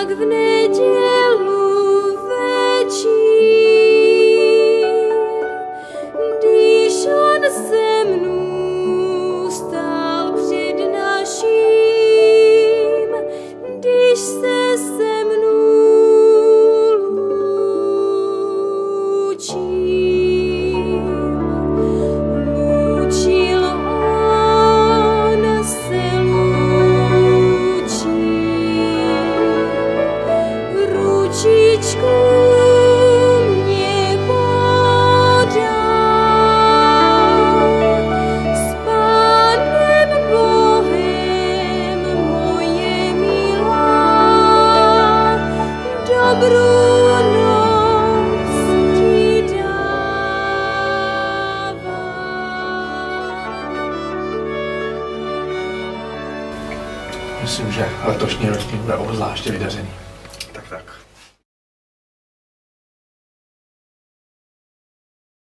jak v nedělu večír, když on se mnou stál před naším, když se mnou loučím. Loučil on se loučí, ručičku mě podal, s Pánem Bohem moje milá, dobrou noc ti dávám. Myslím, že letošní ročník bude obzvláště vydařený.